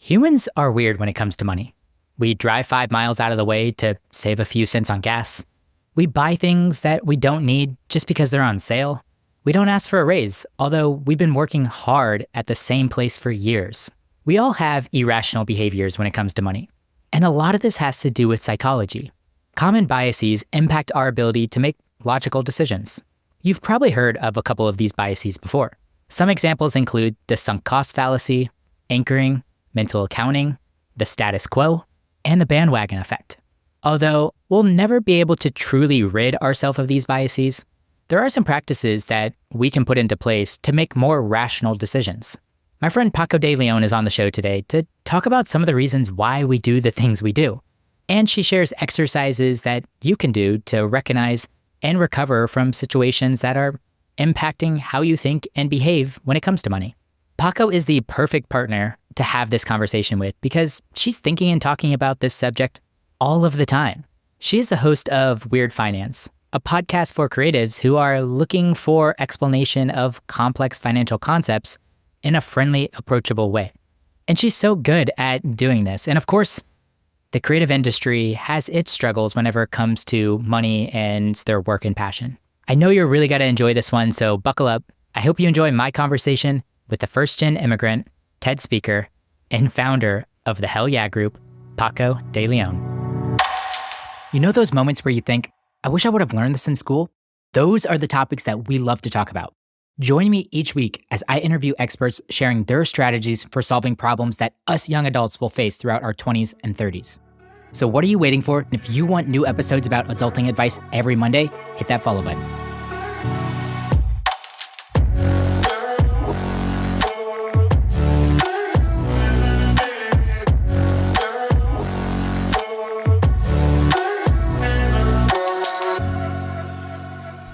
Humans are weird when it comes to money. We drive 5 miles out of the way to save a few cents on gas. We buy things that we don't need just because they're on sale. We don't ask for a raise, although we've been working hard at the same place for years. We all have irrational behaviors when it comes to money. And a lot of this has to do with psychology. Common biases impact our ability to make logical decisions. You've probably heard of a couple of these biases before. Some examples include the sunk cost fallacy, anchoring, mental accounting, the status quo, and the bandwagon effect. Although we'll never be able to truly rid ourselves of these biases, there are some practices that we can put into place to make more rational decisions. My friend Paco de Leon is on the show today to talk about some of the reasons why we do the things we do. And she shares exercises that you can do to recognize and recover from situations that are impacting how you think and behave when it comes to money. Paco is the perfect partner to have this conversation with because she's thinking and talking about this subject all of the time. She is the host of Weird Finance, a podcast for creatives who are looking for explanation of complex financial concepts in a friendly, approachable way. And she's so good at doing this. And of course, the creative industry has its struggles whenever it comes to money and their work and passion. I know you're really going to enjoy this one, so buckle up. I hope you enjoy my conversation with the first-gen immigrant, TED speaker, and founder of the Hell Yeah Group, Paco de Leon. You know those moments where you think, I wish I would have learned this in school? Those are the topics that we love to talk about. Join me each week as I interview experts sharing their strategies for solving problems that us young adults will face throughout our 20s and 30s. So what are you waiting for? If you want new episodes about adulting advice every Monday, hit that follow button.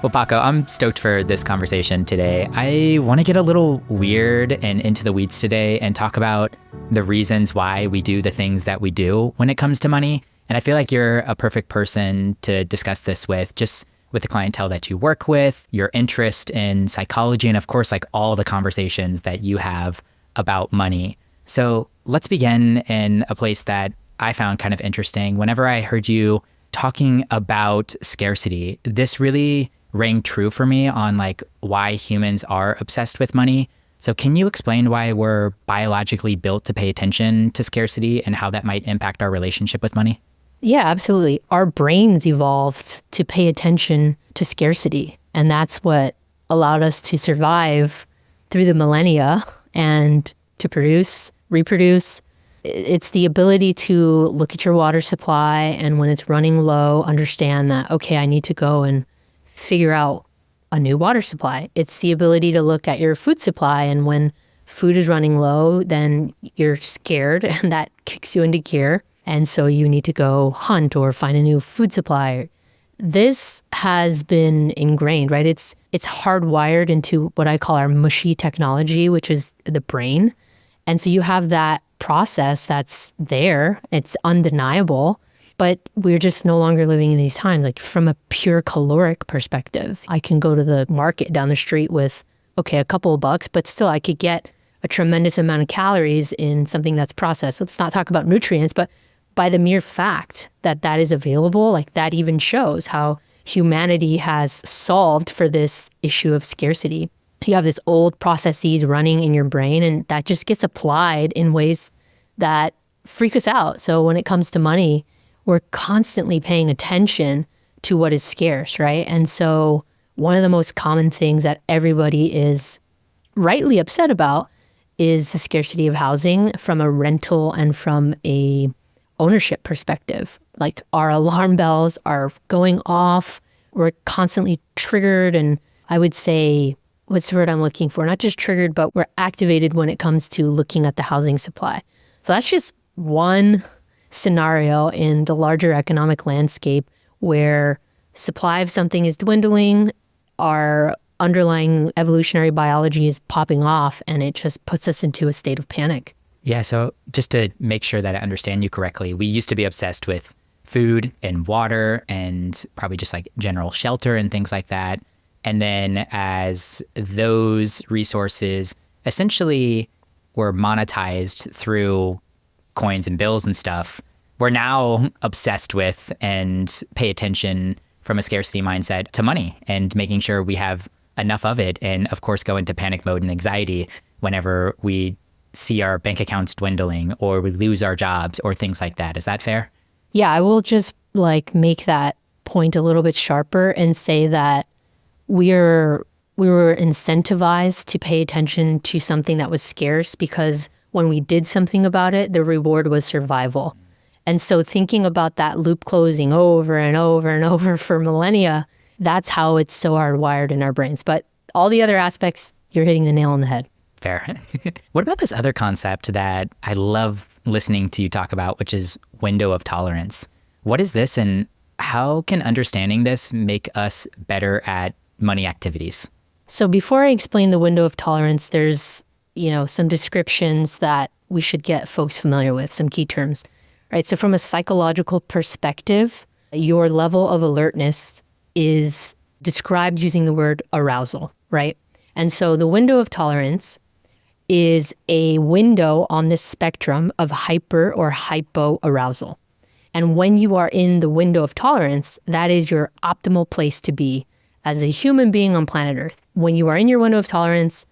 Well, Paco, I'm stoked for this conversation today. I want to get a little weird and into the weeds today and talk about the reasons why we do the things that we do when it comes to money. And I feel like you're a perfect person to discuss this with, just with the clientele that you work with, your interest in psychology, and of course, like all the conversations that you have about money. So let's begin in a place that I found kind of interesting. Whenever I heard you talking about scarcity, this really rang true for me on like why humans are obsessed with money. So can you explain why we're biologically built to pay attention to scarcity and how that might impact our relationship with money? Yeah, absolutely. Our brains evolved to pay attention to scarcity. And that's what allowed us to survive through the millennia and to produce, reproduce. It's the ability to look at your water supply and when it's running low, understand that, okay, I need to go and figure out a new water supply. It's the ability to look at your food supply, and when food is running low, then you're scared and that kicks you into gear. And so you need to go hunt or find a new food supply. This has been ingrained, right? It's hardwired into what I call our mushy technology, which is the brain. And so you have that process that's there. It's undeniable. But we're just no longer living in these times. Like from a pure caloric perspective, I can go to the market down the street with, okay, a couple of bucks, but still I could get a tremendous amount of calories in something that's processed. Let's not talk about nutrients, but by the mere fact that that is available, like that even shows how humanity has solved for this issue of scarcity. You have this old processes running in your brain, and that just gets applied in ways that freak us out. So when it comes to money, we're constantly paying attention to what is scarce, right? And so one of the most common things that everybody is rightly upset about is the scarcity of housing from a rental and from a ownership perspective. Like our alarm bells are going off. We're constantly triggered. And I would say, what's the word I'm looking for? Not just triggered, but we're activated when it comes to looking at the housing supply. So that's just one scenario in the larger economic landscape where supply of something is dwindling, our underlying evolutionary biology is popping off, and it just puts us into a state of panic. Yeah, so just to make sure that I understand you correctly, we used to be obsessed with food and water and probably just like general shelter and things like that. And then as those resources essentially were monetized through coins and bills and stuff, we're now obsessed with and pay attention from a scarcity mindset to money and making sure we have enough of it. And of course, go into panic mode and anxiety whenever we see our bank accounts dwindling or we lose our jobs or things like that. Is that fair? Yeah, I will just make that point a little bit sharper and say that we were incentivized to pay attention to something that was scarce because when we did something about it, the reward was survival. And so thinking about that loop closing over and over and over for millennia, that's how it's so hardwired in our brains. But all the other aspects, you're hitting the nail on the head. Fair. What about this other concept that I love listening to you talk about, which is window of tolerance? What is this, and how can understanding this make us better at money activities? So before I explain the window of tolerance, there's, some descriptions that we should get folks familiar with, some key terms, right? So from a psychological perspective, your level of alertness is described using the word arousal, right? And so the window of tolerance is a window on this spectrum of hyper or hypoarousal. And when you are in the window of tolerance, that is your optimal place to be as a human being on planet Earth. When you are in your window of tolerance,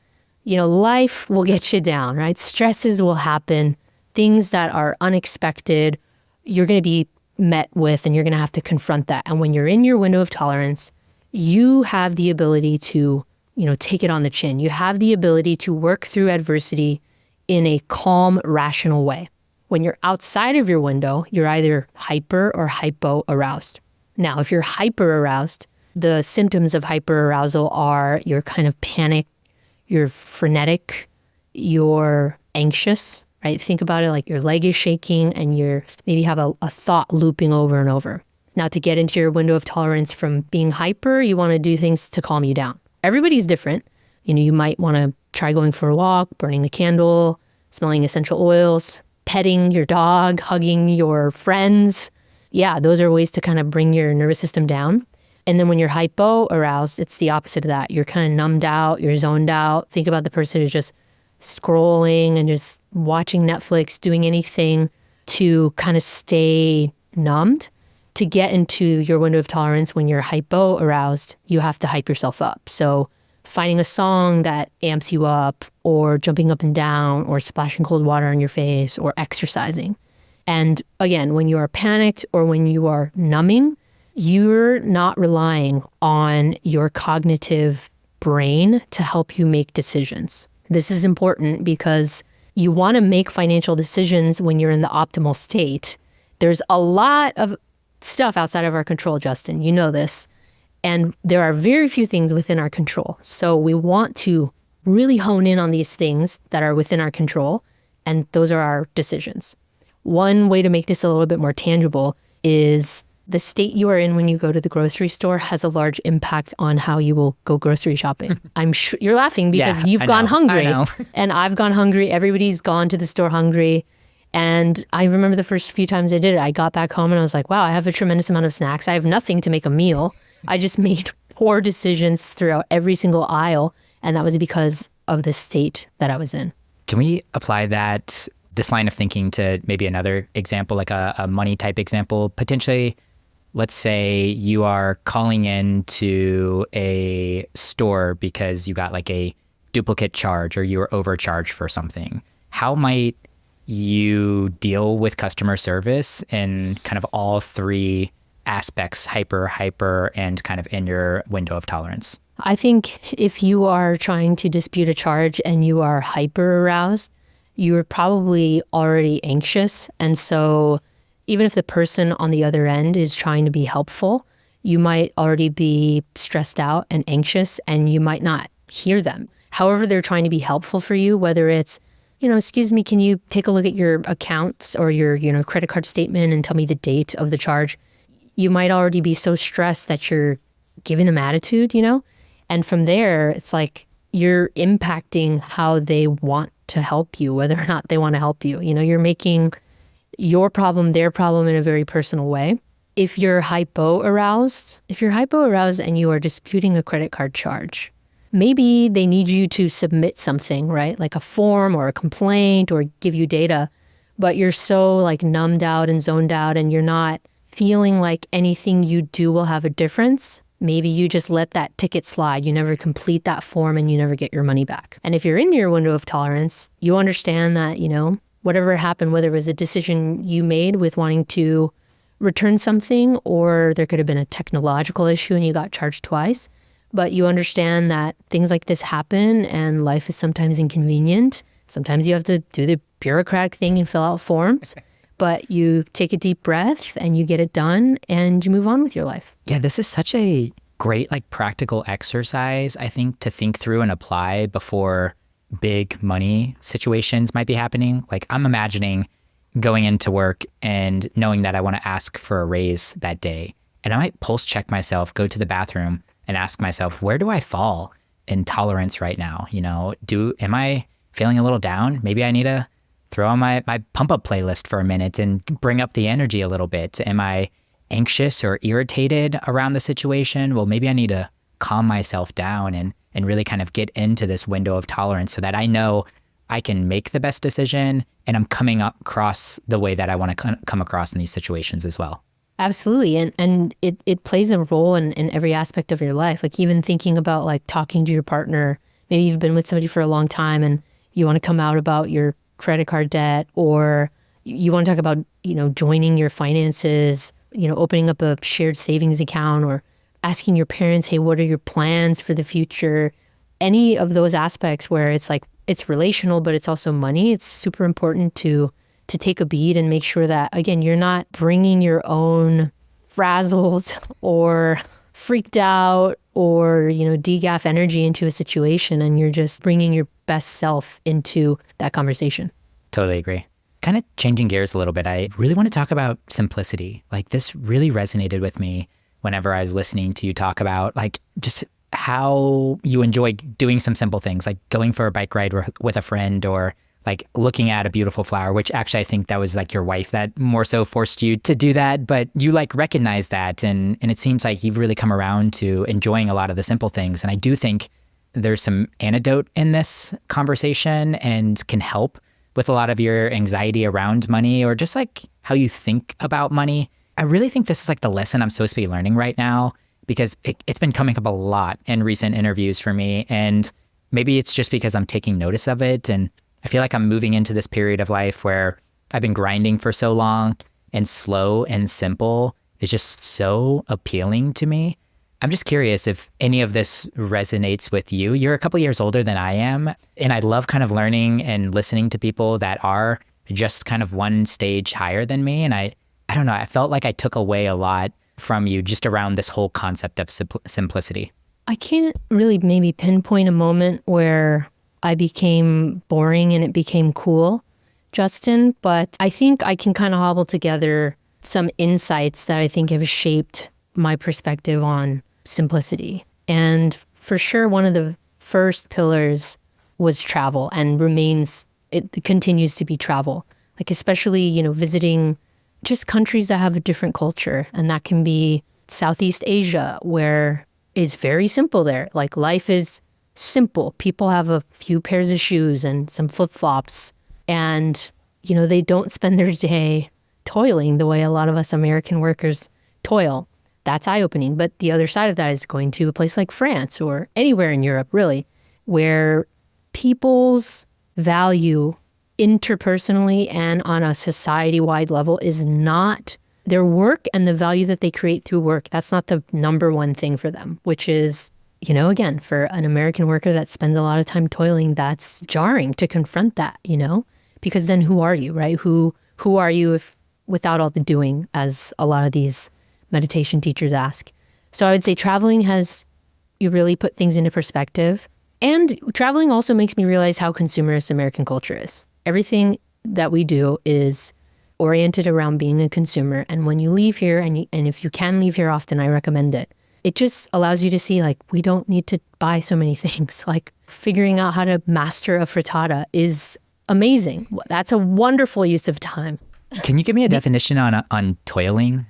life will get you down, right? Stresses will happen, things that are unexpected, you're going to be met with, and you're going to have to confront that. And when you're in your window of tolerance, you have the ability to take it on the chin. You have the ability to work through adversity in a calm, rational way. When you're outside of your window, you're either hyper or hypo aroused. Now, if you're hyper aroused, the symptoms of hyper arousal are you're kind of panic, you're frenetic, you're anxious, right? Think about it like your leg is shaking and you're maybe have a thought looping over and over. Now, to get into your window of tolerance from being hyper, you want to do things to calm you down. Everybody's different. You might want to try going for a walk, burning a candle, smelling essential oils, petting your dog, hugging your friends. Yeah, those are ways to kind of bring your nervous system down. And then when you're hypo aroused, it's the opposite of that. You're kind of numbed out, you're zoned out. Think about the person who's just scrolling and just watching Netflix, doing anything to kind of stay numbed. To get into your window of tolerance when you're hypo aroused, you have to hype yourself up. So finding a song that amps you up, or jumping up and down, or splashing cold water on your face, or exercising. And again, when you are panicked or when you are numbing, you're not relying on your cognitive brain to help you make decisions. This is important because you want to make financial decisions when you're in the optimal state. There's a lot of stuff outside of our control, Justin. You know this. And there are very few things within our control. So we want to really hone in on these things that are within our control, and those are our decisions. One way to make this a little bit more tangible is the state you are in when you go to the grocery store has a large impact on how you will go grocery shopping. I'm sure you're laughing because you've gone hungry. And I've gone hungry. Everybody's gone to the store hungry. And I remember the first few times I did it, I got back home and I was like, wow, I have a tremendous amount of snacks. I have nothing to make a meal. I just made poor decisions throughout every single aisle. And that was because of the state that I was in. Can we apply this line of thinking to maybe another example, like a money type example? Potentially, let's say you are calling in to a store because you got like a duplicate charge or you were overcharged for something. How might you deal with customer service in kind of all three aspects, hyper, and kind of in your window of tolerance? I think if you are trying to dispute a charge and you are hyper aroused, you're probably already anxious. And so even if the person on the other end is trying to be helpful, you might already be stressed out and anxious, and you might not hear them. However, they're trying to be helpful for you, whether it's, excuse me, can you take a look at your accounts or your, credit card statement and tell me the date of the charge? You might already be so stressed that you're giving them attitude, And from there, it's like you're impacting how they want to help you, whether or not they want to help you. You're making your problem their problem in a very personal way. If you're hypo aroused and you are disputing a credit card charge, maybe they need you to submit something, right? Like a form or a complaint or give you data. but you're so like numbed out and zoned out and you're not feeling like anything you do will have a difference, maybe you just let that ticket slide. You never complete that form and you never get your money back. And if you're in your window of tolerance, you understand that, whatever happened, whether it was a decision you made with wanting to return something, or there could have been a technological issue and you got charged twice, but you understand that things like this happen and life is sometimes inconvenient. Sometimes you have to do the bureaucratic thing and fill out forms. But you take a deep breath and you get it done and you move on with your life. Yeah, this is such a great practical exercise, I think, to think through and apply before big money situations might be happening. Like I'm imagining going into work and knowing that I want to ask for a raise that day. And I might pulse check myself, go to the bathroom and ask myself, where do I fall in tolerance right now? Am I feeling a little down? Maybe I need to throw on my pump up playlist for a minute and bring up the energy a little bit. Am I anxious or irritated around the situation? Well, maybe I need to calm myself down and really kind of get into this window of tolerance so that I know I can make the best decision and I'm coming across the way that I want to come across in these situations as well. Absolutely. And it plays a role in every aspect of your life. Like even thinking about like talking to your partner, maybe you've been with somebody for a long time and you want to come out about your credit card debt, or you want to talk about, joining your finances, opening up a shared savings account, or asking your parents, hey, what are your plans for the future? Any of those aspects where it's like, it's relational, but it's also money. It's super important to take a beat and make sure that, again, you're not bringing your own frazzled or freaked out or, degaff energy into a situation, and you're just bringing your best self into that conversation. Totally agree. Kind of changing gears a little bit, I really want to talk about simplicity. Like this really resonated with me whenever I was listening to you talk about like just how you enjoy doing some simple things, like going for a bike ride with a friend, or like looking at a beautiful flower, which actually I think that was like your wife that more so forced you to do that, but you like recognize that. And it seems like you've really come around to enjoying a lot of the simple things. And I do think there's some antidote in this conversation and can help with a lot of your anxiety around money or just like how you think about money. I really think this is like the lesson I'm supposed to be learning right now, because it's been coming up a lot in recent interviews for me. And maybe it's just because I'm taking notice of it. And I feel like I'm moving into this period of life where I've been grinding for so long, and slow and simple is just so appealing to me. I'm just curious if any of this resonates with you. You're a couple years older than I am, and I love kind of learning and listening to people that are just kind of one stage higher than me. And I don't know, I felt like I took away a lot from you just around this whole concept of simplicity. I can't really maybe pinpoint a moment where I became boring and it became cool, Justin, but I think I can kind of hobble together some insights that I think have shaped my perspective on simplicity. And for sure, one of the first pillars was travel, and it continues to be travel. Like especially, visiting just countries that have a different culture. And that can be Southeast Asia, where it's very simple there. Like life is simple. People have a few pairs of shoes and some flip-flops. And, they don't spend their day toiling the way a lot of us American workers toil. That's eye-opening. But the other side of that is going to a place like France or anywhere in Europe, really, where people's value interpersonally and on a society-wide level is not their work and the value that they create through work. That's not the number one thing for them, which is, again, for an American worker that spends a lot of time toiling, that's jarring to confront that, because then who are you, right? Who are you if without all the doing, as a lot of these meditation teachers ask. So I would say traveling you really put things into perspective. And traveling also makes me realize how consumerist American culture is. Everything that we do is oriented around being a consumer. And when you leave here, and if you can leave here often, I recommend it. It just allows you to see, like, we don't need to buy so many things. Like figuring out how to master a frittata is amazing. That's a wonderful use of time. Can you give me a definition on toiling?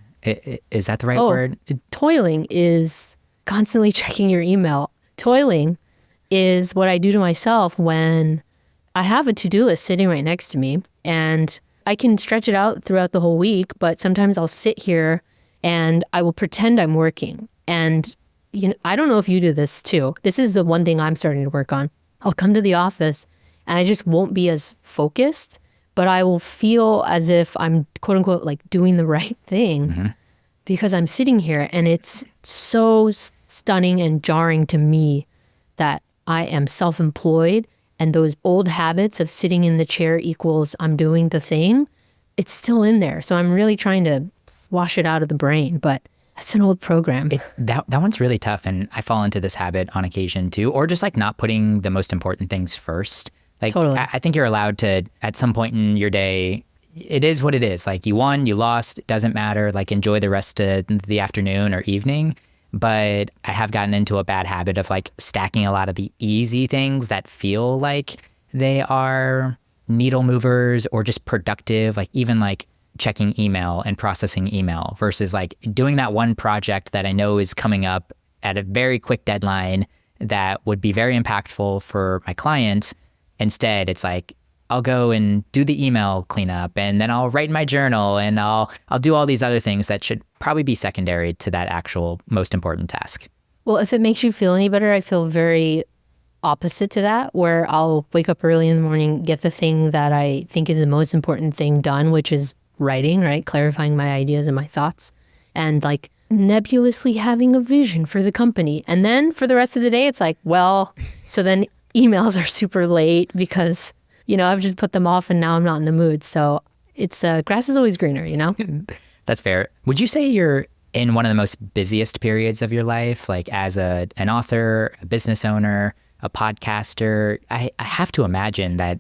Is that the right word? Toiling is constantly checking your email. Toiling is what I do to myself when I have a to-do list sitting right next to me, and I can stretch it out throughout the whole week, but sometimes I'll sit here and I will pretend I'm working. And I don't know if you do this too. This is the one thing I'm starting to work on. I'll come to the office and I just won't be as focused, but I will feel as if I'm quote unquote like doing the right thing because I'm sitting here, and it's so stunning and jarring to me that I am self-employed, and those old habits of sitting in the chair equals I'm doing the thing, it's still in there. So I'm really trying to wash it out of the brain, but that's an old program. That one's really tough, and I fall into this habit on occasion too, or just like not putting the most important things first. Like, totally. I think you're allowed to, at some point in your day, it is what it is. Like, you won, you lost, it doesn't matter. Like, enjoy the rest of the afternoon or evening. But I have gotten into a bad habit of like stacking a lot of the easy things that feel like they are needle movers or just productive, like even like checking email and processing email versus like doing that one project that I know is coming up at a very quick deadline that would be very impactful for my clients. Instead, it's like, I'll go and do the email cleanup, and then I'll write my journal, and I'll do all these other things that should probably be secondary to that actual most important task. Well, if it makes you feel any better, I feel very opposite to that, where I'll wake up early in the morning, get the thing that I think is the most important thing done, which is writing, right? Clarifying my ideas and my thoughts, and like nebulously having a vision for the company. And then for the rest of the day, it's like, well, so then emails are super late because I've just put them off and now I'm not in the mood. So it's grass is always greener, That's fair. Would you say you're in one of the most busiest periods of your life, like as an author, a business owner, a podcaster? I have to imagine that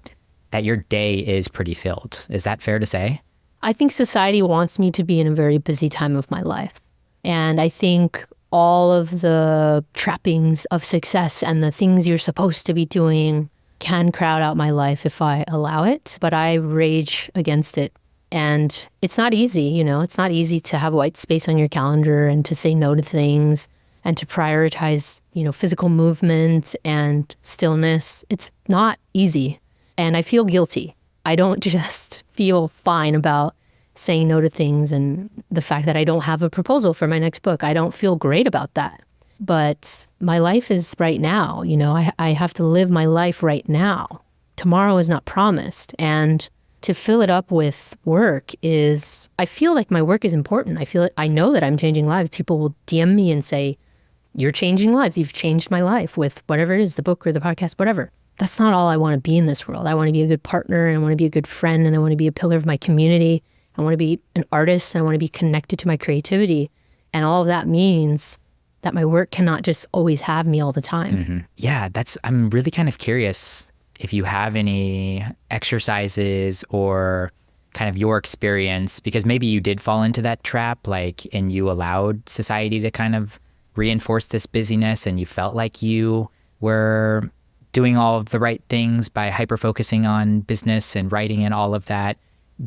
your day is pretty filled. Is that fair to say? I think society wants me to be in a very busy time of my life. And I think all of the trappings of success and the things you're supposed to be doing can crowd out my life if I allow it, but I rage against it. And it's not easy, it's not easy to have white space on your calendar and to say no to things and to prioritize, physical movement and stillness. It's not easy. And I feel guilty. I don't just feel fine about saying no to things and the fact that I don't have a proposal for my next book. I don't feel great about that. But my life is right now, I have to live my life right now. Tomorrow is not promised. And to fill it up with work I feel like my work is important. I know that I'm changing lives. People will DM me and say, you're changing lives. You've changed my life with whatever it is, the book or the podcast, whatever. That's not all I want to be in this world. I want to be a good partner, and I want to be a good friend, and I want to be a pillar of my community. I want to be an artist, and I want to be connected to my creativity. And all of that means that my work cannot just always have me all the time. Mm-hmm. Yeah, I'm really kind of curious if you have any exercises or kind of your experience, because maybe you did fall into that trap, like, and you allowed society to kind of reinforce this busyness, and you felt like you were doing all of the right things by hyper-focusing on business and writing and all of that.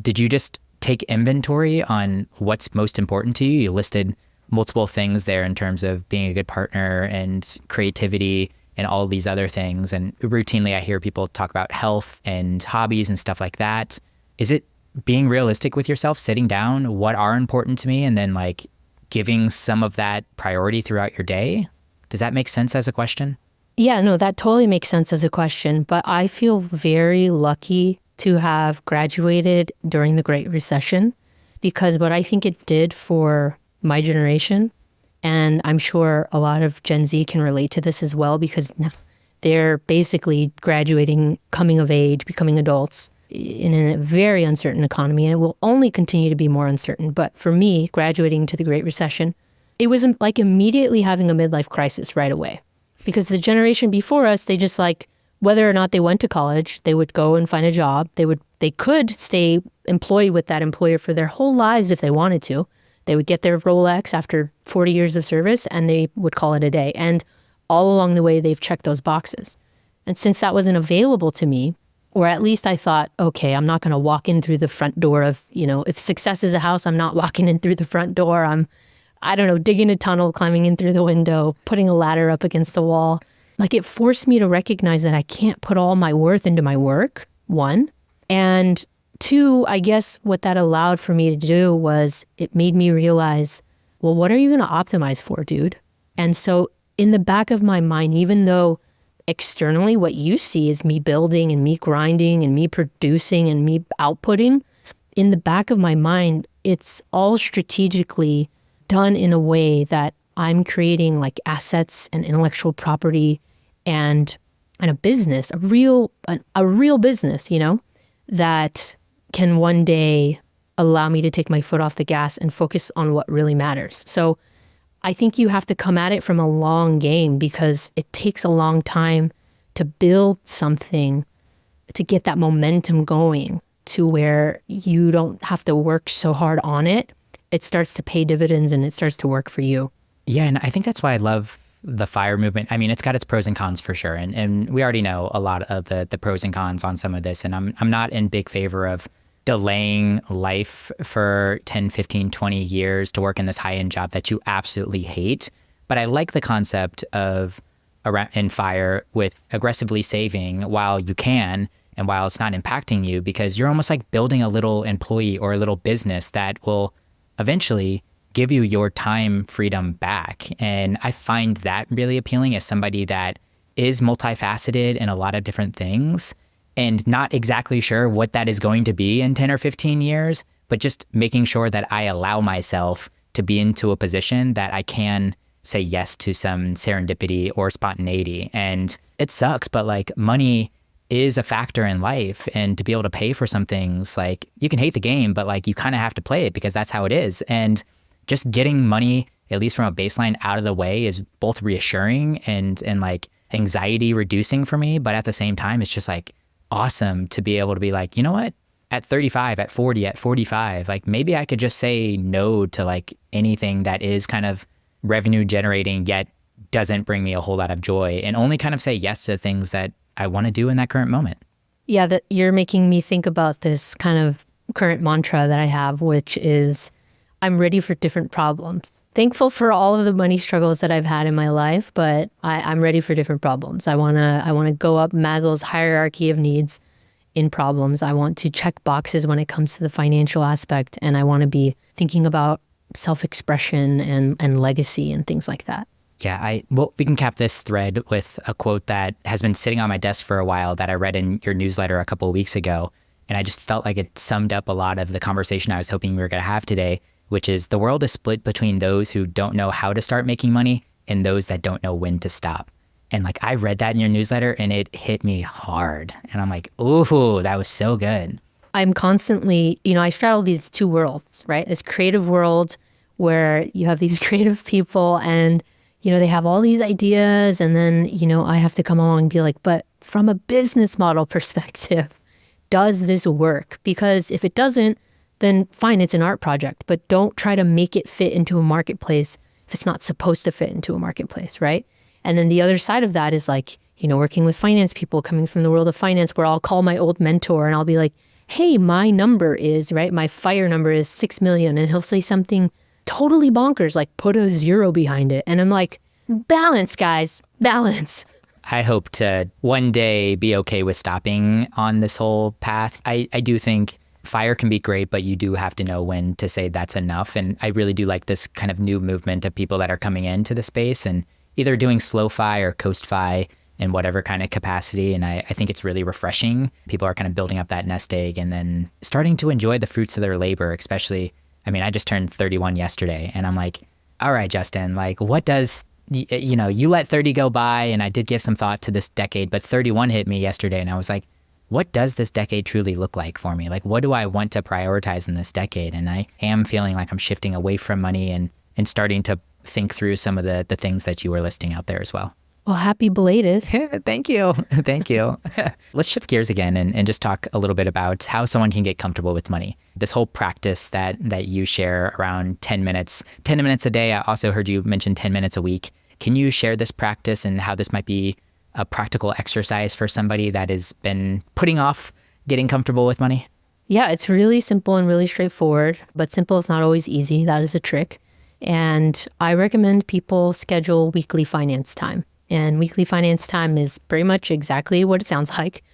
Did you just take inventory on what's most important to you? You listed multiple things there in terms of being a good partner and creativity and all these other things. And routinely I hear people talk about health and hobbies and stuff like that. Is it being realistic with yourself, sitting down, what are important to me, and then like giving some of that priority throughout your day? Does that make sense as a question? Yeah, no, that totally makes sense as a question. But I feel very lucky to have graduated during the Great Recession, because what I think it did for my generation, and I'm sure a lot of Gen Z can relate to this as well, because they're basically graduating, coming of age, becoming adults in a very uncertain economy, and it will only continue to be more uncertain. But for me, graduating to the Great Recession, it was like immediately having a midlife crisis right away, because the generation before us, they just like, whether or not they went to college, they would go and find a job. They could stay employed with that employer for their whole lives if they wanted to. They would get their Rolex after 40 years of service, and they would call it a day. And all along the way, they've checked those boxes. And since that wasn't available to me, or at least I thought, okay, I'm not going to walk in through the front door of, if success is a house, I'm not walking in through the front door. I'm, digging a tunnel, climbing in through the window, putting a ladder up against the wall. Like, it forced me to recognize that I can't put all my worth into my work, one. And Two, I guess what that allowed for me to do was it made me realize, well, what are you going to optimize for, dude? And so in the back of my mind, even though externally what you see is me building and me grinding and me producing and me outputting, in the back of my mind, it's all strategically done in a way that I'm creating like assets and intellectual property and a business, a real business, that can one day allow me to take my foot off the gas and focus on what really matters. So I think you have to come at it from a long game because it takes a long time to build something, to get that momentum going to where you don't have to work so hard on it. It starts to pay dividends and it starts to work for you. Yeah, and I think that's why I love the FIRE movement. I mean, it's got its pros and cons for sure. And we already know a lot of the pros and cons on some of this. And I'm not in big favor of delaying life for 10, 15, 20 years to work in this high-end job that you absolutely hate. But I like the concept of in FIRE with aggressively saving while you can and while it's not impacting you, because you're almost like building a little employee or a little business that will eventually give you your time freedom back. And I find that really appealing as somebody that is multifaceted in a lot of different things and not exactly sure what that is going to be in 10 or 15 years, but just making sure that I allow myself to be into a position that I can say yes to some serendipity or spontaneity. And it sucks, but like money is a factor in life, and to be able to pay for some things, like you can hate the game, but like you kind of have to play it because that's how it is. And just getting money, at least from a baseline, out of the way is both reassuring and like anxiety reducing for me. But at the same time, it's just like awesome to be able to be like, you know what, at 35, at 40, at 45, like maybe I could just say no to like anything that is kind of revenue generating yet doesn't bring me a whole lot of joy, and only kind of say yes to things that I want to do in that current moment. Yeah, that you're making me think about this kind of current mantra that I have, which is I'm ready for different problems. Thankful for all of the money struggles that I've had in my life, but I'm ready for different problems. I wanna go up Maslow's hierarchy of needs in problems. I want to check boxes when it comes to the financial aspect, and I want to be thinking about self-expression and legacy and things like that. Yeah, well, we can cap this thread with a quote that has been sitting on my desk for a while that I read in your newsletter a couple of weeks ago. And I just felt like it summed up a lot of the conversation I was hoping we were going to have today, which is the world is split between those who don't know how to start making money and those that don't know when to stop. And like, I read that in your newsletter and it hit me hard. And I'm like, ooh, that was so good. I'm constantly, I straddle these two worlds, right? This creative world where you have these creative people and they have all these ideas, and then, I have to come along and be like, but from a business model perspective, does this work? Because if it doesn't, then fine, it's an art project, but don't try to make it fit into a marketplace if it's not supposed to fit into a marketplace, right? And then the other side of that is like, working with finance people coming from the world of finance, where I'll call my old mentor and I'll be like, hey, my number is, right? My FIRE number is 6 million. And he'll say something totally bonkers, like put a 0 behind it. And I'm like, balance, guys, balance. I hope to one day be okay with stopping on this whole path. I do think FIRE can be great, but you do have to know when to say that's enough. And I really do like this kind of new movement of people that are coming into the space and either doing slow FI or coast FI in whatever kind of capacity. And I think it's really refreshing. People are kind of building up that nest egg and then starting to enjoy the fruits of their labor, especially. I mean, I just turned 31 yesterday and I'm like, all right, Justin, like what does, you let 30 go by, and I did give some thought to this decade, but 31 hit me yesterday and I was like, what does this decade truly look like for me? Like, what do I want to prioritize in this decade? And I am feeling like I'm shifting away from money and starting to think through some of the things that you were listing out there as well. Well, happy belated. Thank you. Thank you. Let's shift gears again and just talk a little bit about how someone can get comfortable with money. This whole practice that you share around 10 minutes a day. I also heard you mention 10 minutes a week. Can you share this practice and how this might be a practical exercise for somebody that has been putting off getting comfortable with money? Yeah, it's really simple and really straightforward, but simple is not always easy. That is a trick. And I recommend people schedule weekly finance time. And weekly finance time is pretty much exactly what it sounds like.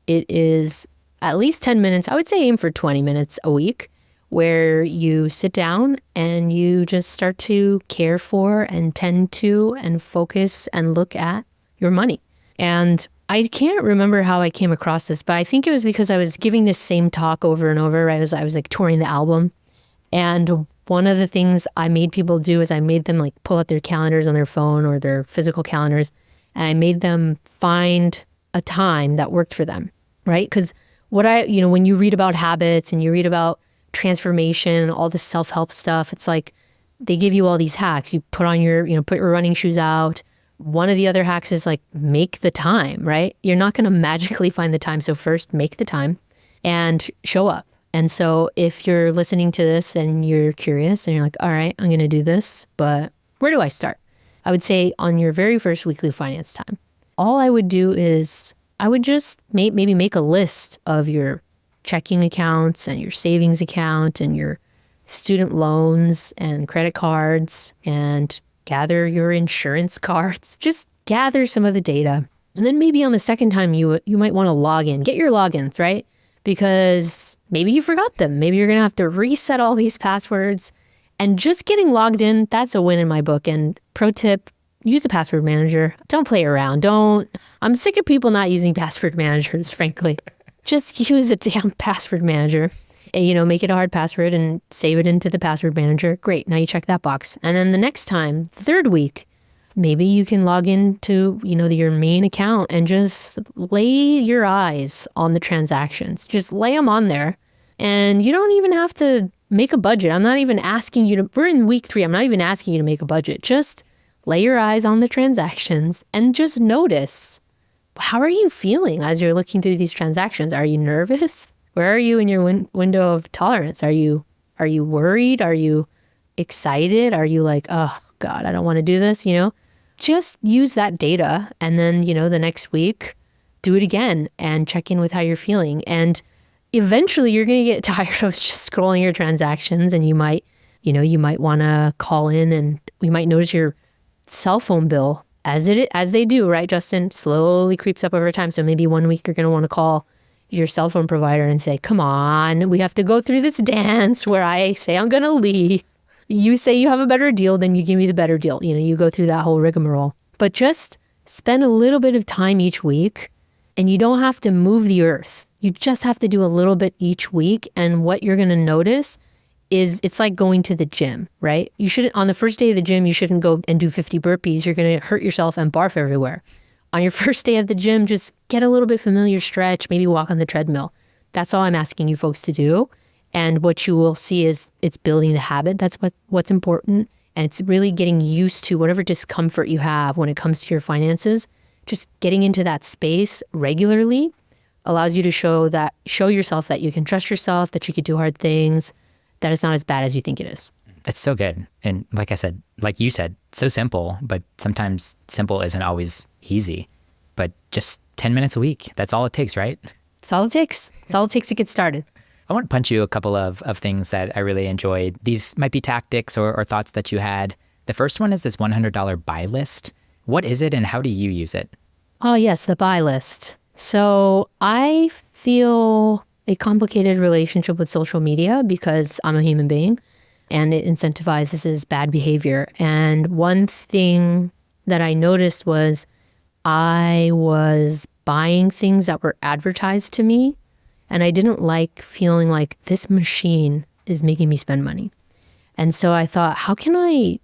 It is at least 10 minutes. I would say aim for 20 minutes a week where you sit down and you just start to care for and tend to and focus and look at your money. And I can't remember how I came across this, but I think it was because I was giving this same talk over and over, right? I was like touring the album. And one of the things I made people do is I made them like pull out their calendars on their phone or their physical calendars. And I made them find a time that worked for them, right? Because when you read about habits and you read about transformation, all this self-help stuff, it's like they give you all these hacks. You put on put your running shoes out. One of the other hacks is like make the time, right? You're not going to magically find the time. So first make the time and show up. And so if you're listening to this and you're curious and you're like, all right, I'm going to do this, but where do I start? I would say on your very first weekly finance time, all I would do is I would just maybe make a list of your checking accounts and your savings account and your student loans and credit cards and gather your insurance cards. Just gather some of the data. And then maybe on the second time, you might want to log in. Get your logins, right? Because maybe you forgot them. Maybe you're going to have to reset all these passwords. And just getting logged in, that's a win in my book. And pro tip, use a password manager. Don't play around. I'm sick of people not using password managers, frankly. Just use a damn password manager. And, make it a hard password and save it into the password manager. Great. Now you check that box. And then the next time, third week, maybe you can log into, your main account and just lay your eyes on the transactions. Just lay them on there. And you don't even have to make a budget. I'm not even asking you to, we're in week 3. I'm not even asking you to make a budget. Just lay your eyes on the transactions and just notice, how are you feeling as you're looking through these transactions? Are you nervous? Where are you in your window of tolerance? Are you worried? Are you excited? Are you like, oh God, I don't want to do this, Just use that data and then, the next week, do it again and check in with how you're feeling. And eventually you're going to get tired of just scrolling your transactions and you might want to call in and we might notice your cell phone bill as they do, right, Justin, slowly creeps up over time. So maybe one week you're going to want to call your cell phone provider and say, come on, we have to go through this dance where I say I'm going to leave. You say you have a better deal, then you give me the better deal. You go through that whole rigmarole. But just spend a little bit of time each week and you don't have to move the earth. You just have to do a little bit each week. And what you're going to notice is it's like going to the gym, right? On the first day of the gym, you shouldn't go and do 50 burpees. You're going to hurt yourself and barf everywhere. On your first day at the gym, just get a little bit familiar, stretch, maybe walk on the treadmill. That's all I'm asking you folks to do. And what you will see is it's building the habit. That's what's important. And it's really getting used to whatever discomfort you have when it comes to your finances. Just getting into that space regularly allows you to show yourself that you can trust yourself, that you can do hard things, that it's not as bad as you think it is. It's so good. And like you said, so simple, but sometimes simple isn't always easy. But just 10 minutes a week, that's all it takes, right? It's all it takes. It's all it takes to get started. I want to punch you a couple of things that I really enjoyed. These might be tactics or thoughts that you had. The first one is this $100 buy list. What is it and how do you use it? Oh, yes, the buy list. So I feel a complicated relationship with social media because I'm a human being and it incentivizes bad behavior. And one thing that I noticed was I was buying things that were advertised to me and I didn't like feeling like this machine is making me spend money. And so I thought, how can I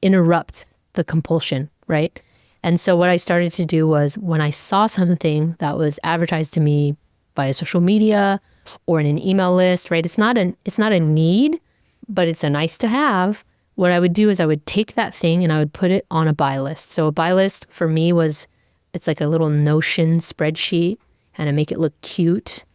interrupt the compulsion, right? And so what I started to do was when I saw something that was advertised to me via social media or in an email list, right? It's not a need, but it's a nice to have. What I would do is I would take that thing and I would put it on a buy list. So a buy list for me it's like a little Notion spreadsheet and I make it look cute.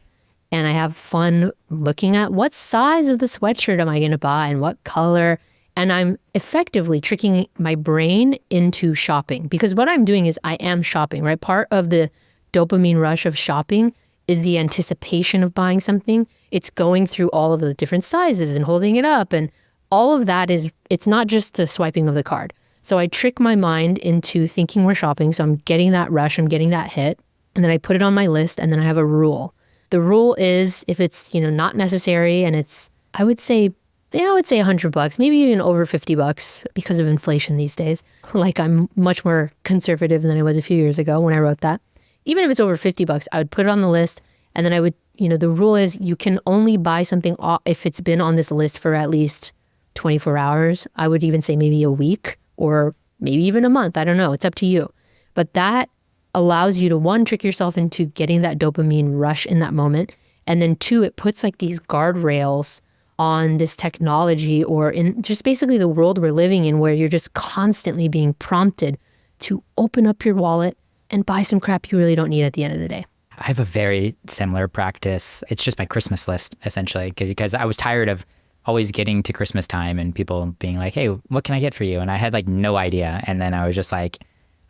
And I have fun looking at what size of the sweatshirt am I going to buy and what color. And I'm effectively tricking my brain into shopping because what I'm doing is I am shopping, right? Part of the dopamine rush of shopping is the anticipation of buying something. It's going through all of the different sizes and holding it up. And all of that it's not just the swiping of the card. So I trick my mind into thinking we're shopping. So I'm getting that rush, I'm getting that hit. And then I put it on my list and then I have a rule. The rule is if it's, not necessary and it's, I would say $100, maybe even over $50 because of inflation these days. Like I'm much more conservative than I was a few years ago when I wrote that. Even if it's over $50, I would put it on the list. And then I would, the rule is you can only buy something if it's been on this list for at least 24 hours. I would even say maybe a week or maybe even a month. I don't know. It's up to you. But that allows you to, one, trick yourself into getting that dopamine rush in that moment. And then two, it puts like these guardrails on this technology or in just basically the world we're living in where you're just constantly being prompted to open up your wallet and buy some crap you really don't need at the end of the day. I have a very similar practice. It's just my Christmas list, essentially, because I was tired of always getting to Christmas time and people being like, hey, what can I get for you? And I had like no idea. And then I was just like,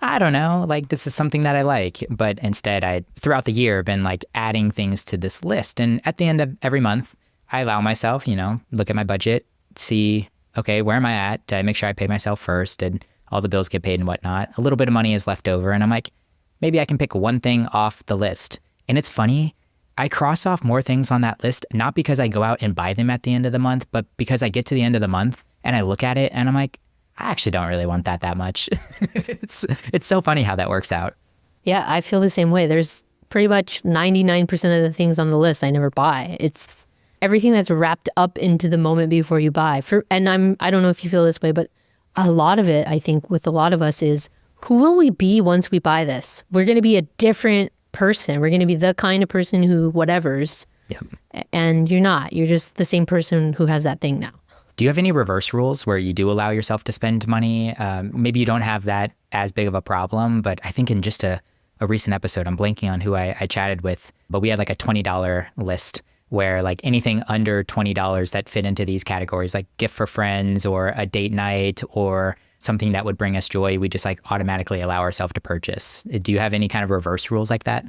I don't know, like this is something that I like. But instead, I, throughout the year, been like adding things to this list. And at the end of every month, I allow myself, look at my budget, see, okay, where am I at? Did I make sure I pay myself first? Did all the bills get paid and whatnot? A little bit of money is left over. And I'm like, maybe I can pick one thing off the list. And it's funny, I cross off more things on that list, not because I go out and buy them at the end of the month, but because I get to the end of the month and I look at it and I'm like, I actually don't really want that much. It's so funny how that works out. Yeah, I feel the same way. There's pretty much 99% of the things on the list I never buy. It's everything that's wrapped up into the moment before you buy. I don't know if you feel this way, but a lot of it, I think, with a lot of us is, who will we be once we buy this? We're going to be a different person. We're going to be the kind of person who whatevers. Yep. And you're not. You're just the same person who has that thing now. Do you have any reverse rules where you do allow yourself to spend money? Maybe you don't have that as big of a problem, but I think in just a recent episode, I'm blanking on who I chatted with, but we had like a $20 list where like anything under $20 that fit into these categories, like gift for friends or a date night or something that would bring us joy, we just like automatically allow ourselves to purchase. Do you have any kind of reverse rules like that?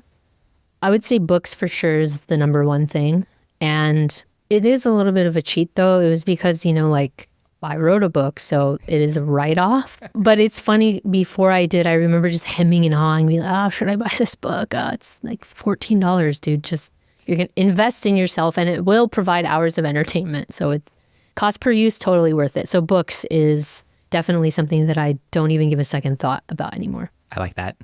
I would say books for sure is the number one thing. And it is a little bit of a cheat though. It was because, I wrote a book, so it is a write-off. But it's funny, before I did, I remember just hemming and hawing, being like, should I buy this book? It's like $14, dude. Just, you can invest in yourself and it will provide hours of entertainment. So it's cost per use, totally worth it. So books is definitely something that I don't even give a second thought about anymore. I like that.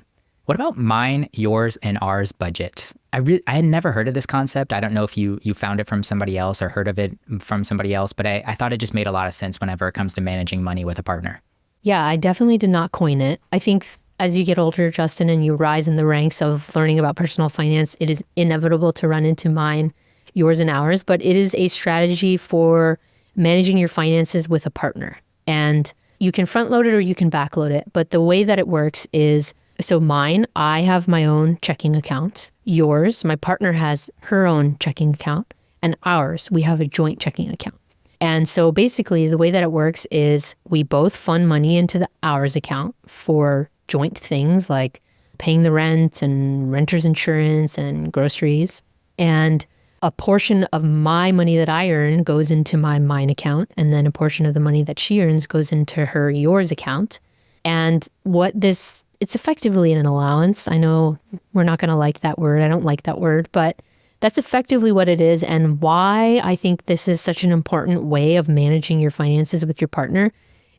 What about mine, yours, and ours budget? I had never heard of this concept. I don't know if you found it from somebody else or heard of it from somebody else, but I thought it just made a lot of sense whenever it comes to managing money with a partner. Yeah, I definitely did not coin it. I think as you get older, Justin, and you rise in the ranks of learning about personal finance, it is inevitable to run into mine, yours, and ours, but it is a strategy for managing your finances with a partner. And you can front load it or you can back load it. But the way that it works is, so mine, I have my own checking account. Yours, my partner has her own checking account. And ours, we have a joint checking account. And so basically the way that it works is we both fund money into the ours account for joint things like paying the rent and renter's insurance and groceries. And a portion of my money that I earn goes into my mine account. And then a portion of the money that she earns goes into her yours account. And it's effectively an allowance. I know we're not going to like that word. I don't like that word, but that's effectively what it is. And why I think this is such an important way of managing your finances with your partner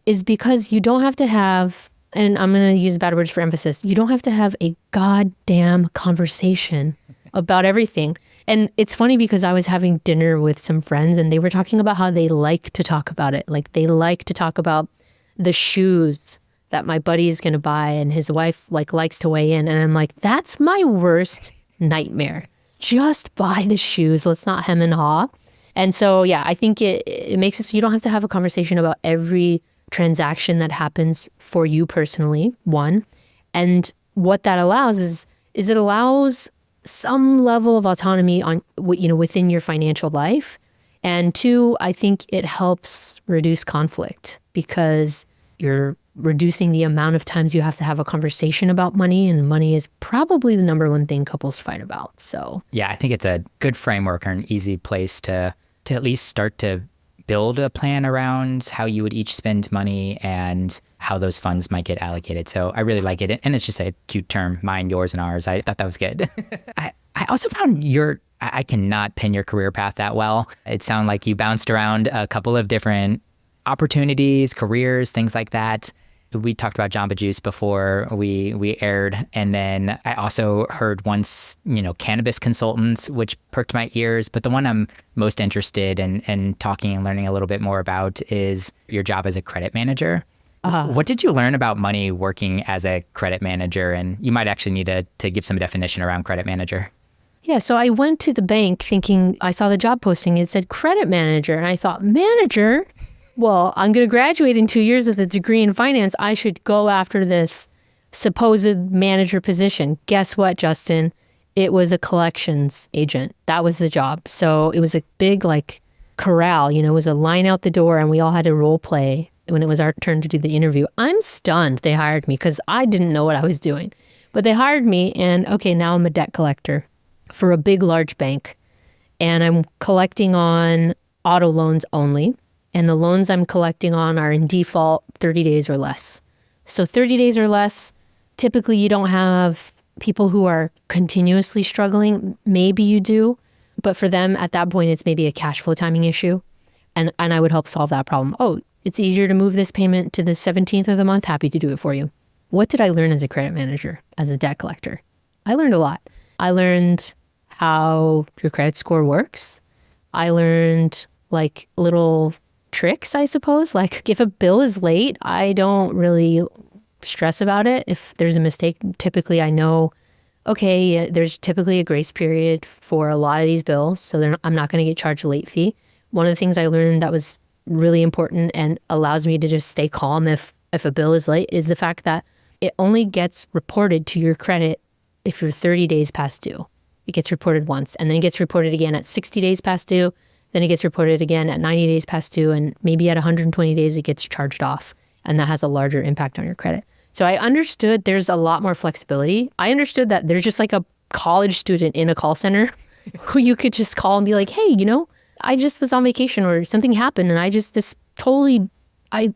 is because you don't have to have, and I'm going to use bad words for emphasis, you don't have to have a goddamn conversation about everything. And it's funny because I was having dinner with some friends and they were talking about how they like to talk about it. Like they like to talk about the shoes that my buddy is going to buy and his wife likes to weigh in. And I'm like, that's my worst nightmare. Just buy the shoes. Let's not hem and haw. And so, yeah, I think it makes it so you don't have to have a conversation about every transaction that happens for you personally, one. And what that allows is it allows some level of autonomy on, within your financial life. And two, I think it helps reduce conflict because you're reducing the amount of times you have to have a conversation about money, and money is probably the number one thing couples fight about. So yeah, I think it's a good framework or an easy place to at least start to build a plan around how you would each spend money and how those funds might get allocated. So I really like it. And it's just a cute term, mine, yours, and ours. I thought that was good. I also found I cannot pin your career path that well. It sounded like you bounced around a couple of different opportunities, careers, things like that. We talked about Jamba Juice before we aired. And then I also heard once, cannabis consultants, which perked my ears. But the one I'm most interested in talking and learning a little bit more about is your job as a credit manager. What did you learn about money working as a credit manager? And you might actually need to give some definition around credit manager. Yeah, so I went to the bank thinking, I saw the job posting, it said credit manager. And I thought, manager? Well, I'm going to graduate in 2 years with a degree in finance. I should go after this supposed manager position. Guess what, Justin? It was a collections agent. That was the job. So it was a big corral, it was a line out the door and we all had to role play when it was our turn to do the interview. I'm stunned they hired me because I didn't know what I was doing. But they hired me and okay, now I'm a debt collector for a big, large bank. And I'm collecting on auto loans only. And the loans I'm collecting on are in default 30 days or less. So 30 days or less, typically you don't have people who are continuously struggling. Maybe you do. But for them, at that point, it's maybe a cash flow timing issue. And I would help solve that problem. Oh, it's easier to move this payment to the 17th of the month. Happy to do it for you. What did I learn as a credit manager, as a debt collector? I learned a lot. I learned how your credit score works. I learned little tricks, I suppose. If a bill is late, I don't really stress about it. If there's a mistake, typically I know, okay, there's typically a grace period for a lot of these bills, so I'm not going to get charged a late fee. One of the things I learned that was really important and allows me to just stay calm if a bill is late is the fact that it only gets reported to your credit if you're 30 days past due. It gets reported once, and then it gets reported again at 60 days past due. Then it gets reported again at 90 days past due, and maybe at 120 days, it gets charged off. And that has a larger impact on your credit. So I understood there's a lot more flexibility. I understood that there's just a college student in a call center who you could just call and be like, hey, I just was on vacation or something happened and I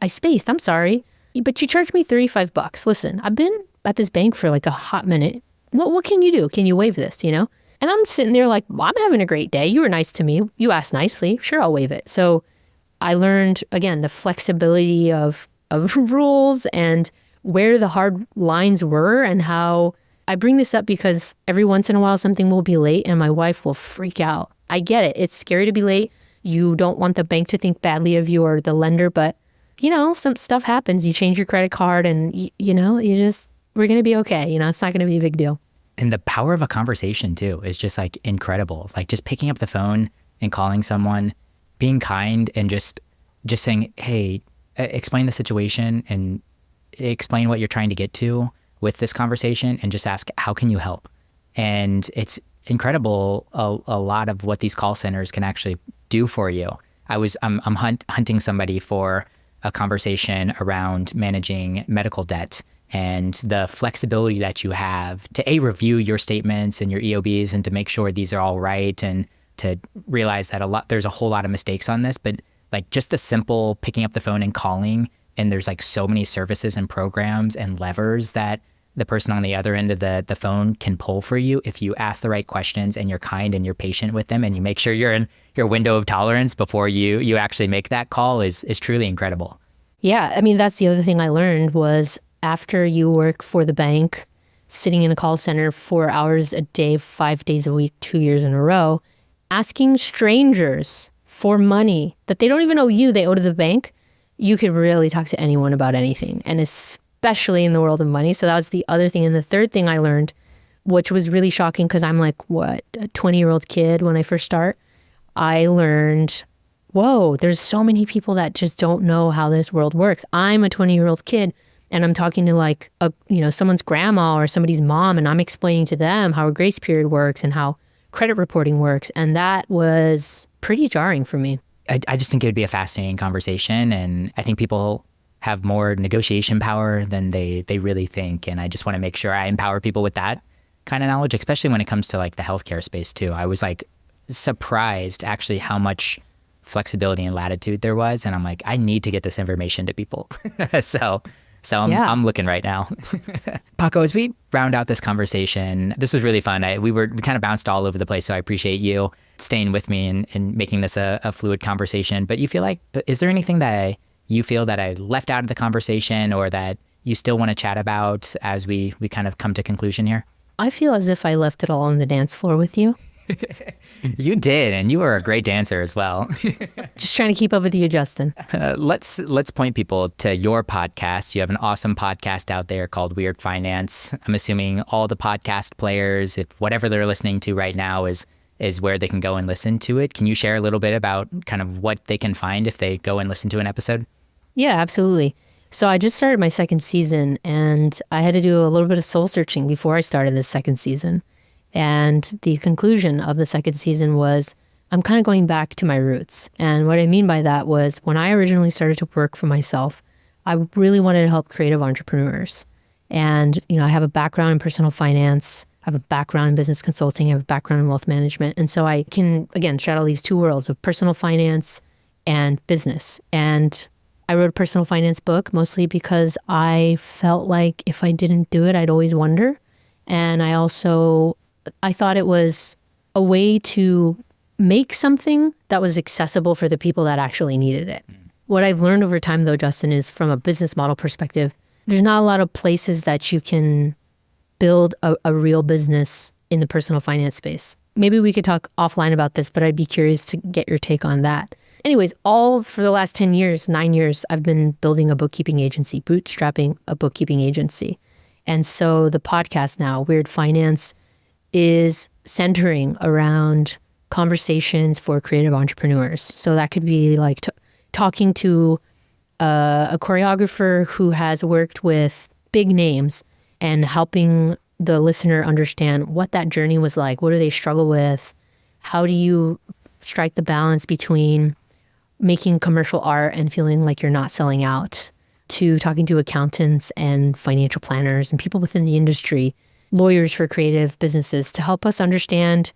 spaced. I'm sorry. But you charged me $35. Listen, I've been at this bank for a hot minute. What can you do? Can you waive this, And I'm sitting there well, I'm having a great day. You were nice to me. You asked nicely. Sure, I'll waive it. So I learned, again, the flexibility of rules and where the hard lines were and how I bring this up because every once in a while something will be late and my wife will freak out. I get it. It's scary to be late. You don't want the bank to think badly of you or the lender, but some stuff happens. You change your credit card and we're going to be okay. It's not going to be a big deal. And the power of a conversation too is just incredible. Just picking up the phone and calling someone, being kind and just saying, hey, explain the situation and explain what you're trying to get to with this conversation and just ask, how can you help? And it's incredible a lot of what these call centers can actually do for you. I'm hunting somebody for a conversation around managing medical debt and the flexibility that you have to review your statements and your EOBs and to make sure these are all right and to realize that there's a whole lot of mistakes on this, but just the simple picking up the phone and calling, and there's so many services and programs and levers that the person on the other end of the phone can pull for you if you ask the right questions and you're kind and you're patient with them and you make sure you're in your window of tolerance before you actually make that call is truly incredible. Yeah, I mean, that's the other thing I learned was after you work for the bank, sitting in a call center 4 hours a day, 5 days a week, 2 years in a row, asking strangers for money that they don't even owe you, they owe to the bank, you could really talk to anyone about anything, and especially in the world of money. So that was the other thing. And the third thing I learned, which was really shocking because I'm a 20-year-old kid when I first start, I learned, whoa, there's so many people that just don't know how this world works. I'm a 20-year-old kid. And I'm talking to someone's grandma or somebody's mom, and I'm explaining to them how a grace period works and how credit reporting works. And that was pretty jarring for me. I just think it would be a fascinating conversation. And I think people have more negotiation power than they really think. And I just want to make sure I empower people with that kind of knowledge, especially when it comes to the healthcare space too. I was surprised actually how much flexibility and latitude there was. And I'm I need to get this information to people. So So Yeah. I'm looking right now. Paco, as we round out this conversation, this was really fun. We kind of bounced all over the place, so I appreciate you staying with me and making this a fluid conversation. But you feel like, is there anything that you feel that I left out of the conversation or that you still want to chat about as we kind of come to conclusion here? I feel as if I left it all on the dance floor with you. You did, and you were a great dancer as well. Just trying to keep up with you, Justin. Let's point people to your podcast. You have an awesome podcast out there called Weird Finance. I'm assuming all the podcast players, if whatever they're listening to right now is where they can go and listen to it. Can you share a little bit about kind of what they can find if they go and listen to an episode? Yeah, absolutely. So I just started my second season, and I had to do a little bit of soul searching before I started this second season. And the conclusion of the second season was I'm kind of going back to my roots. And what I mean by that was when I originally started to work for myself, I really wanted to help creative entrepreneurs. And, I have a background in personal finance. I have a background in business consulting. I have a background in wealth management. And so I can, again, straddle these two worlds of personal finance and business. And I wrote a personal finance book mostly because I felt like if I didn't do it, I'd always wonder. And I thought it was a way to make something that was accessible for the people that actually needed it. What I've learned over time, though, Justin, is from a business model perspective, there's not a lot of places that you can build a real business in the personal finance space. Maybe we could talk offline about this, but I'd be curious to get your take on that. Anyways, all for the last 9 years, I've been building a bookkeeping agency, bootstrapping a bookkeeping agency. And so the podcast now, Weird Finance, is centering around conversations for creative entrepreneurs. So that could be like talking to a choreographer who has worked with big names and helping the listener understand what that journey was like. What do they struggle with? How do you strike the balance between making commercial art and feeling like you're not selling out? To talking to accountants and financial planners and people within the industry, lawyers for creative businesses, to help us understand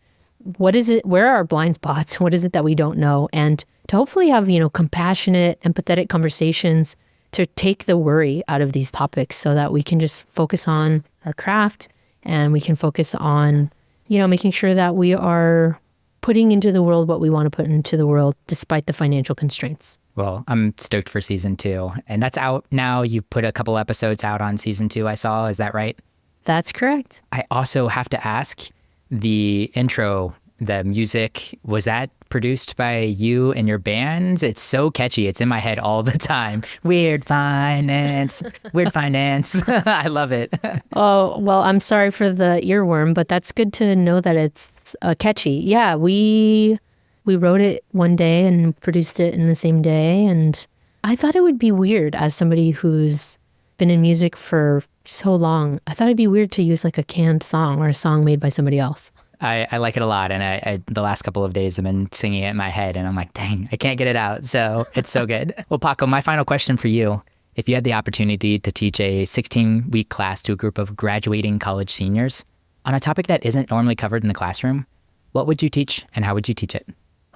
what is it, where are our blind spots, what is it that we don't know, and to hopefully have, compassionate, empathetic conversations to take the worry out of these topics so that we can just focus on our craft and we can focus on, making sure that we are putting into the world what we want to put into the world despite the financial constraints. Well, I'm stoked for season 2. And that's out now. You put a couple episodes out on season 2, I saw. Is that right? That's correct. I also have to ask, the intro, the music, was that produced by you and your band? It's so catchy. It's in my head all the time. Weird Finance, Weird Finance. I love it. Oh, well, I'm sorry for the earworm, but that's good to know that it's catchy. Yeah, we wrote it one day and produced it in the same day. And I thought it would be weird as somebody who's been in music for so long. I thought it'd be weird to use like a canned song or a song made by somebody else. I like it a lot. And I the last couple of days I've been singing it in my head and I'm like, dang, I can't get it out. So it's so good. Well, Paco, my final question for you. If you had the opportunity to teach a 16-week class to a group of graduating college seniors on a topic that isn't normally covered in the classroom, what would you teach and how would you teach it?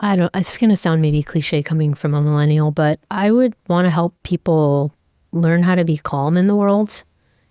It's going to sound maybe cliche coming from a millennial, but I would want to help people learn how to be calm in the world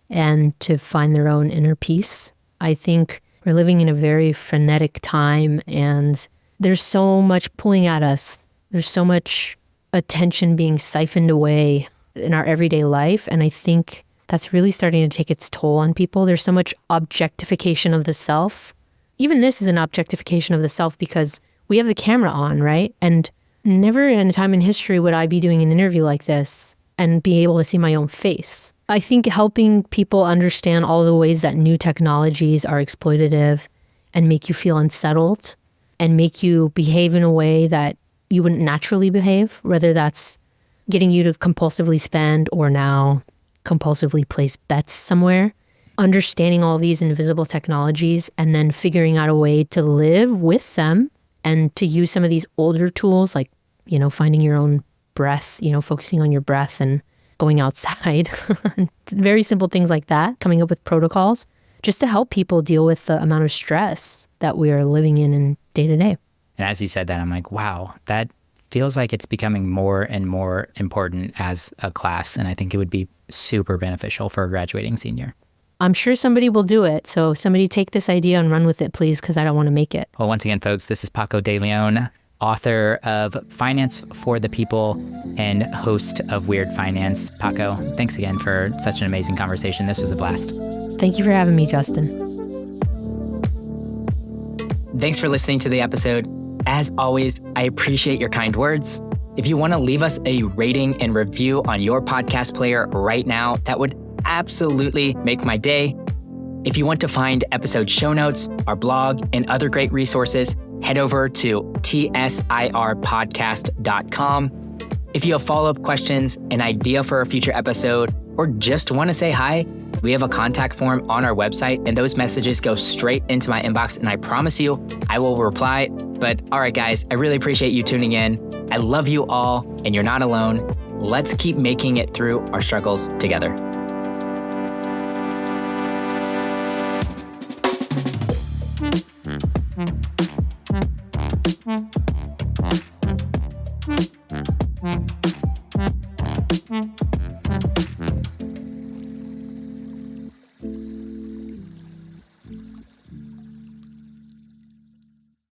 and to find their own inner peace. I think we're living in a very frenetic time and there's so much pulling at us. There's so much attention being siphoned away in our everyday life. And I think that's really starting to take its toll on people. There's so much objectification of the self. Even this is an objectification of the self because we have the camera on, right? And never in a time in history would I be doing an interview like this and be able to see my own face. I think helping people understand all the ways that new technologies are exploitative and make you feel unsettled and make you behave in a way that you wouldn't naturally behave, whether that's getting you to compulsively spend or now compulsively place bets somewhere. Understanding all these invisible technologies and then figuring out a way to live with them and to use some of these older tools like, finding your own breath, focusing on your breath and going outside, very simple things like that, coming up with protocols just to help people deal with the amount of stress that we are living in day to day. And as you said that, I'm like, wow, that feels like it's becoming more and more important as a class. And I think it would be super beneficial for a graduating senior. I'm sure somebody will do it. So somebody take this idea and run with it, please, because I don't want to make it. Well, once again, folks, this is Paco de Leon, author of Finance for the People and host of Weird Finance. Paco, thanks again for such an amazing conversation. This was a blast. Thank you for having me, Justin. Thanks for listening to the episode. As always, I appreciate your kind words. If you want to leave us a rating and review on your podcast player right now, that would absolutely make my day. If you want to find episode show notes, our blog, and other great resources, head over to tsirpodcast.com. If you have follow-up questions, an idea for a future episode, or just want to say hi, we have a contact form on our website, and those messages go straight into my inbox, and I promise you, I will reply. But all right, guys, I really appreciate you tuning in. I love you all, and you're not alone. Let's keep making it through our struggles together.